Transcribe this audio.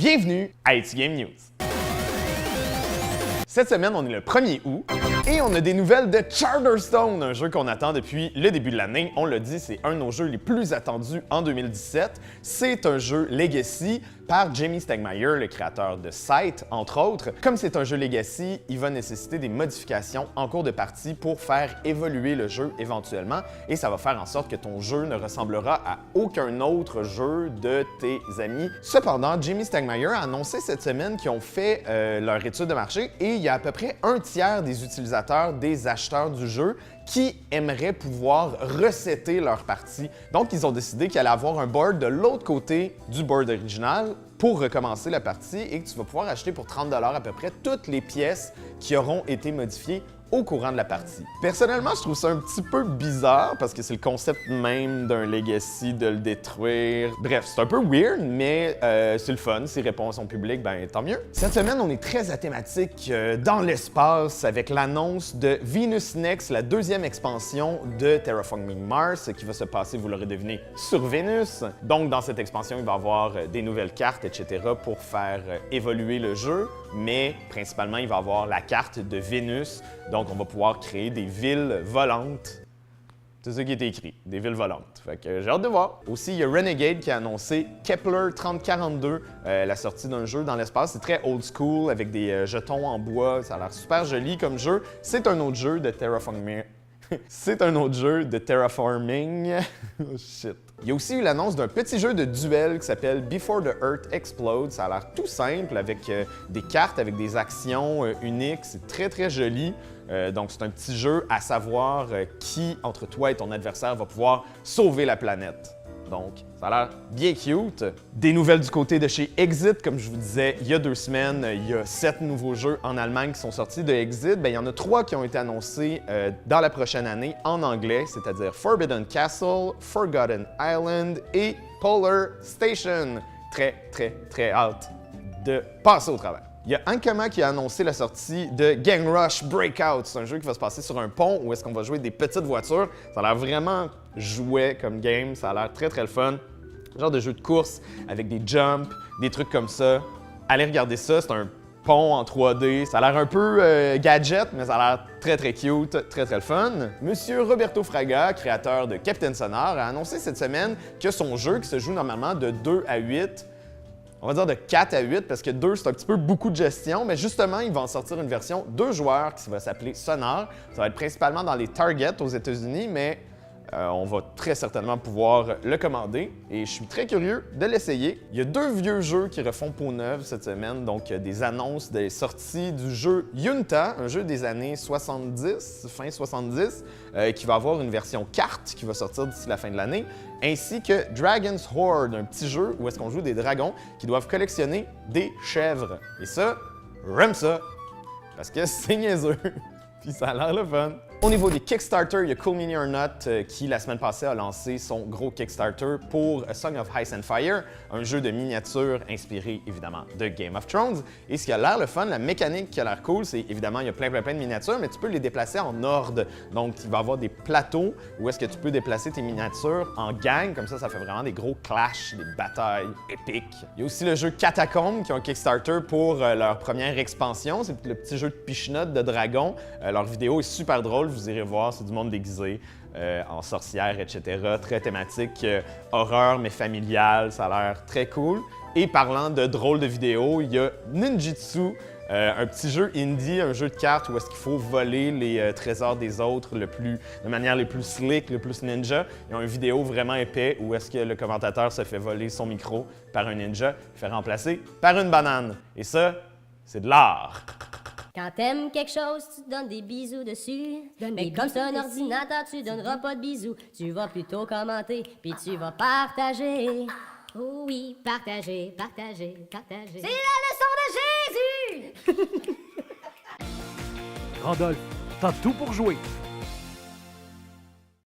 Bienvenue à IT Game News. Cette semaine, on est le 1er août et on a des nouvelles de Charterstone, un jeu qu'on attend depuis le début de l'année. On l'a dit, c'est un de nos jeux les plus attendus en 2017. C'est un jeu Legacy par Jamey Stegmaier, le créateur de Scythe, entre autres. Comme c'est un jeu Legacy, il va nécessiter des modifications en cours de partie pour faire évoluer le jeu éventuellement et ça va faire en sorte que ton jeu ne ressemblera à aucun autre jeu de tes amis. Cependant, Jamey Stegmaier a annoncé cette semaine qu'ils ont fait leur étude de marché et il y a à peu près un tiers des utilisateurs, des acheteurs du jeu qui aimeraient pouvoir resetter leur partie. Donc, ils ont décidé qu'il allait avoir un board de l'autre côté du board original pour recommencer la partie et que tu vas pouvoir acheter pour 30 $ à peu près toutes les pièces qui auront été modifiées au courant de la partie. Personnellement, je trouve ça un petit peu bizarre parce que c'est le concept même d'un Legacy de le détruire. Bref, c'est un peu weird, mais c'est le fun. S'il répond à son public, ben tant mieux. Cette semaine, on est très à thématique dans l'espace avec l'annonce de Venus Next, la deuxième expansion de Terraforming Mars qui va se passer, vous l'aurez deviné, sur Vénus. Donc, dans cette expansion, il va y avoir des nouvelles cartes, etc. pour faire évoluer le jeu, mais principalement, il va y avoir la carte de Vénus. Donc, on va pouvoir créer des villes volantes. C'est ça qui est écrit, des villes volantes. Fait que j'ai hâte de voir. Aussi, il y a Renegade qui a annoncé Kepler 3042, la sortie d'un jeu dans l'espace. C'est très old school avec des jetons en bois. Ça a l'air super joli comme jeu. C'est un autre jeu de Terraforming. C'est un autre jeu de Terraforming. Oh shit. Il y a aussi eu l'annonce d'un petit jeu de duel qui s'appelle Before the Earth Explodes. Ça a l'air tout simple avec des cartes, avec des actions uniques. C'est très très joli. Donc c'est un petit jeu à savoir qui, entre toi et ton adversaire, va pouvoir sauver la planète. Donc, ça a l'air bien cute. Des nouvelles du côté de chez Exit, comme je vous disais, il y a 2 semaines, il y a 7 nouveaux jeux en Allemagne qui sont sortis de Exit. Bien, il y en a 3 qui ont été annoncés dans la prochaine année en anglais, c'est-à-dire Forbidden Castle, Forgotten Island et Polar Station. Très, très, très hâte de passer au travail. Il y a Ankama qui a annoncé la sortie de Gang Rush Breakout. C'est un jeu qui va se passer sur un pont où est-ce qu'on va jouer des petites voitures. Ça a l'air vraiment jouet comme game, ça a l'air très très le fun. Genre de jeu de course avec des jumps, des trucs comme ça. Allez regarder ça, c'est un pont en 3D. Ça a l'air un peu gadget, mais ça a l'air très très cute, très très le fun. Monsieur Roberto Fraga, créateur de Captain Sonar, a annoncé cette semaine que son jeu, qui se joue normalement de 2 à 8, on va dire de 4 à 8 parce que 2, c'est un petit peu beaucoup de gestion, mais justement, il va en sortir une version 2 joueurs qui va s'appeler Sonar. Ça va être principalement dans les Target aux États-Unis, mais on va très certainement pouvoir le commander et je suis très curieux de l'essayer. Il y a 2 vieux jeux qui refont peau neuve cette semaine, donc des annonces des sorties du jeu Junta, un jeu des années 70, fin 70, qui va avoir une version carte qui va sortir d'ici la fin de l'année, ainsi que Dragon's Horde, un petit jeu où est-ce qu'on joue des dragons qui doivent collectionner des chèvres. Et ça, j'aime ça, parce que c'est niaiseux, puis ça a l'air le fun. Au niveau des Kickstarter, il y a Cool Mini or Not qui, la semaine passée, a lancé son gros Kickstarter pour A Song of Ice and Fire, un jeu de miniatures inspiré, évidemment, de Game of Thrones. Et ce qui a l'air le fun, la mécanique qui a l'air cool, c'est évidemment, il y a plein de miniatures, mais tu peux les déplacer en ordre. Donc, il va y avoir des plateaux où est-ce que tu peux déplacer tes miniatures en gang, comme ça fait vraiment des gros clashs, des batailles épiques. Il y a aussi le jeu Catacomb qui a un Kickstarter pour leur première expansion. C'est le petit jeu de pichenotte de dragon. Leur vidéo est super drôle. Vous irez voir, c'est du monde déguisé en sorcière, etc. Très thématique, horreur mais familiale, ça a l'air très cool. Et parlant de drôles de vidéos, il y a Ninjitsu, un petit jeu indie, un jeu de cartes où est-ce qu'il faut voler les trésors des autres de manière les plus slick, le plus ninja. Ils ont une vidéo vraiment épais où est-ce que le commentateur se fait voler son micro par un ninja, fait remplacer par une banane. Et ça, c'est de l'art. Quand t'aimes quelque chose, tu donnes des bisous dessus. Mais comme c'est un ordinateur, tu donneras pas de bisous. Tu vas plutôt commenter, puis tu vas partager. Oh oui, partager, partager, partager. C'est la leçon de Jésus! Randolph, t'as tout pour jouer.